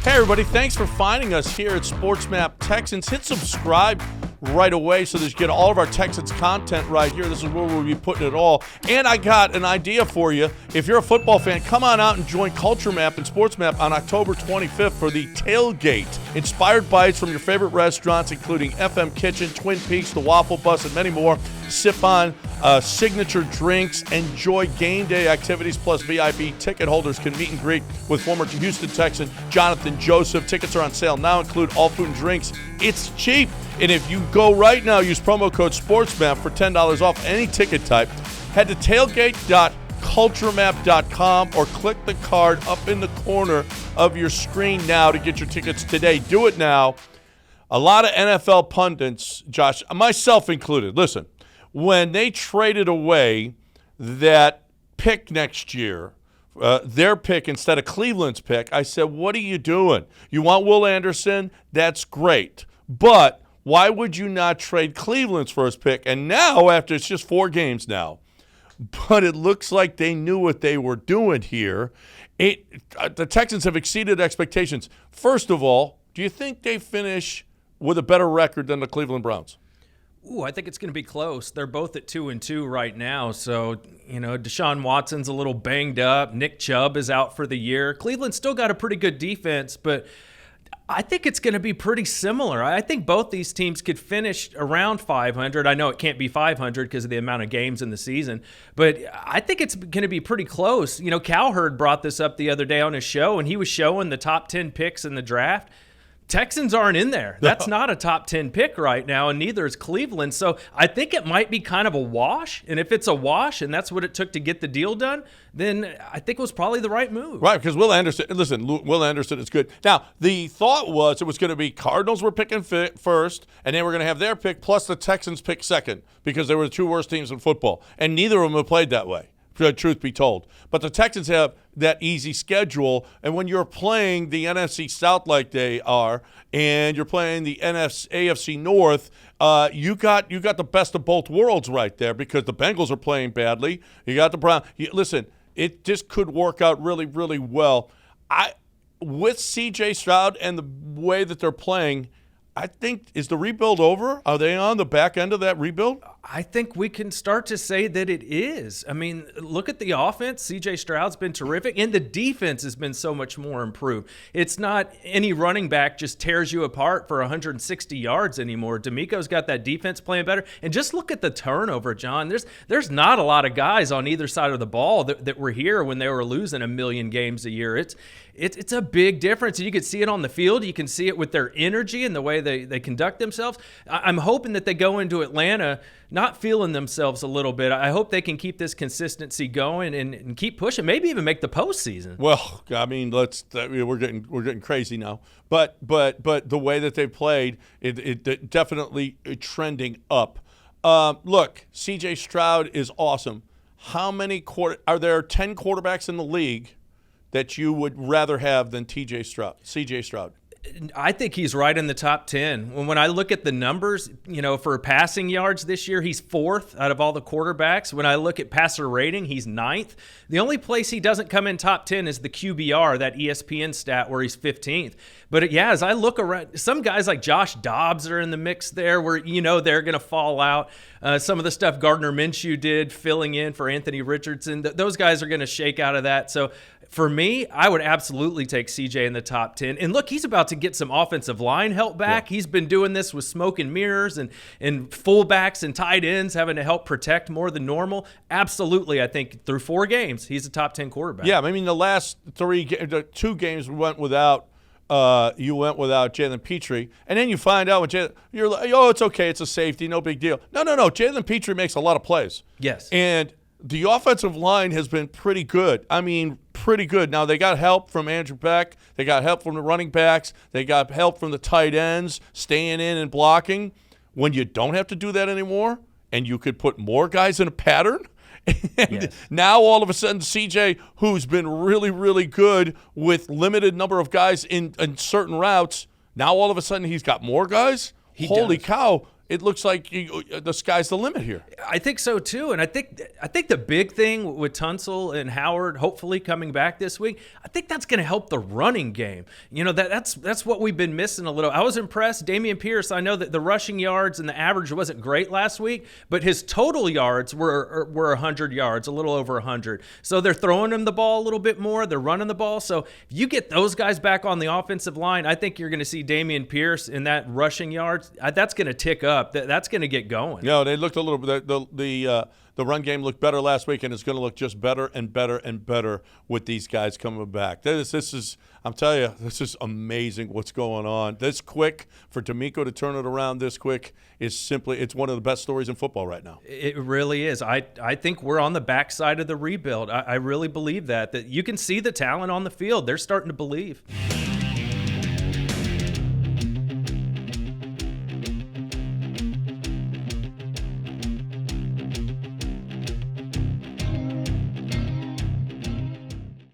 Hey, everybody. Thanks for finding us here at SportsMap Texans. Hit subscribe right away so that you get all of our Texans content right here. This is where we'll be putting it all. And I got an idea for you. If you're a football fan, come on out and join Culture Map and Sports Map on October 25th for the Tailgate. Inspired bites from your favorite restaurants, including FM Kitchen, Twin Peaks, The Waffle Bus, and many more. Sip on signature drinks, enjoy game day activities, plus VIP ticket holders can meet and greet with former Houston Texan Jonathan Joseph. Tickets are on sale now, include all food and drinks. It's cheap. And if you go right now, use promo code SportsMap for $10 off any ticket type. Head to tailgate.culturemap.com or click the card up in the corner of your screen now to get your tickets today. Do it now. A lot of NFL pundits, Josh, myself included, listen, when they traded away that pick next year, their pick instead of Cleveland's pick, I said, what are you doing? You want Will Anderson? That's great. But why would you not trade Cleveland's first pick? And now, after it's just 4 games now, but it looks like they knew what they were doing here. The Texans have exceeded expectations. First of all, do you think they finish with a better record than the Cleveland Browns? Ooh, I think it's going to be close. They're both at 2-2 right now. So, Deshaun Watson's a little banged up. Nick Chubb is out for the year. Cleveland's still got a pretty good defense, but I think it's going to be pretty similar. I think both these teams could finish around 500. I know it can't be 500 because of the amount of games in the season, but I think it's going to be pretty close. Cowherd brought this up the other day on his show, and he was showing the top 10 picks in the draft. Texans aren't in there. That's not a top 10 pick right now, and neither is Cleveland. So I think it might be kind of a wash. And if it's a wash and that's what it took to get the deal done, then I think it was probably the right move. Right, because Will Anderson is good. Now, the thought was it was going to be Cardinals were picking first, and they were going to have their pick plus the Texans pick second because they were the 2 worst teams in football. And neither of them have played that way, truth be told. But the Texans have that easy schedule, and when you're playing the NFC South like they are, and you're playing the AFC North, you got the best of both worlds right there because the Bengals are playing badly. You got the Browns. Listen, it just could work out really, really well. With CJ Stroud and the way that they're playing, I think, is the rebuild over? Are they on the back end of that rebuild? I think we can start to say that it is. I mean, look at the offense. CJ Stroud's been terrific, and the defense has been so much more improved. It's not any running back just tears you apart for 160 yards anymore. D'Amico's got that defense playing better. And just look at the turnover, John. There's not a lot of guys on either side of the ball that were here when they were losing 1 million games a year. It's a big difference, and you can see it on the field. You can see it with their energy and the way they conduct themselves. I'm hoping that they go into Atlanta not feeling themselves a little bit. I hope they can keep this consistency going and keep pushing, maybe even make the postseason. Well, I mean, we're getting crazy now. But the way that they played, it definitely trending up. Look, CJ Stroud is awesome. How many are there 10 quarterbacks in the league that you would rather have than CJ Stroud? I think he's right in the top 10. When I look at the numbers, for passing yards this year, he's 4th out of all the quarterbacks. When I look at passer rating, he's 9th. The only place he doesn't come in top 10 is the QBR, that ESPN stat where he's 15th. But as I look around, some guys like Josh Dobbs are in the mix there where, they're going to fall out. Some of the stuff Gardner Minshew did filling in for Anthony Richardson, those guys are going to shake out of that. So for me, I would absolutely take CJ in the top 10. And look, he's about to get some offensive line help back. Yeah. He's been doing this with smoke and mirrors and fullbacks and tight ends having to help protect more than normal. Absolutely, I think through 4 games, he's a top 10 quarterback. Yeah, I mean, the last 2 games went without Jalen Petrie, and then you find out you're like, oh, it's okay, it's a safety, no big deal. No. Jalen Petrie makes a lot of plays. Yes. And the offensive line has been pretty good. I mean, pretty good. Now, they got help from Andrew Beck. They got help from the running backs. They got help from the tight ends, staying in and blocking. When you don't have to do that anymore, and you could put more guys in a pattern, and yes. Now all of a sudden CJ, who's been really, really good with limited number of guys in certain routes, now all of a sudden he's got more guys? Holy cow. it looks like the sky's the limit here. I think so too, and I think the big thing with Tunsil and Howard hopefully coming back this week, I think that's going to help the running game. You know, that's what we've been missing a little. I was impressed. Dameon Pierce, I know that the rushing yards and the average wasn't great last week, but his total yards were 100 yards, a little over 100. So they're throwing him the ball a little bit more. They're running the ball. So if you get those guys back on the offensive line, I think you're going to see Dameon Pierce in that rushing yards. That's going to tick up. That's going to get going. No, they looked a little bit. The run game looked better last week, and it's going to look just better and better and better with these guys coming back. This is, I'm telling you, this is amazing what's going on. This quick, for D'Amico to turn it around this quick is simply, it's one of the best stories in football right now. It really is. I think we're on the backside of the rebuild. I really believe that you can see the talent on the field. They're starting to believe.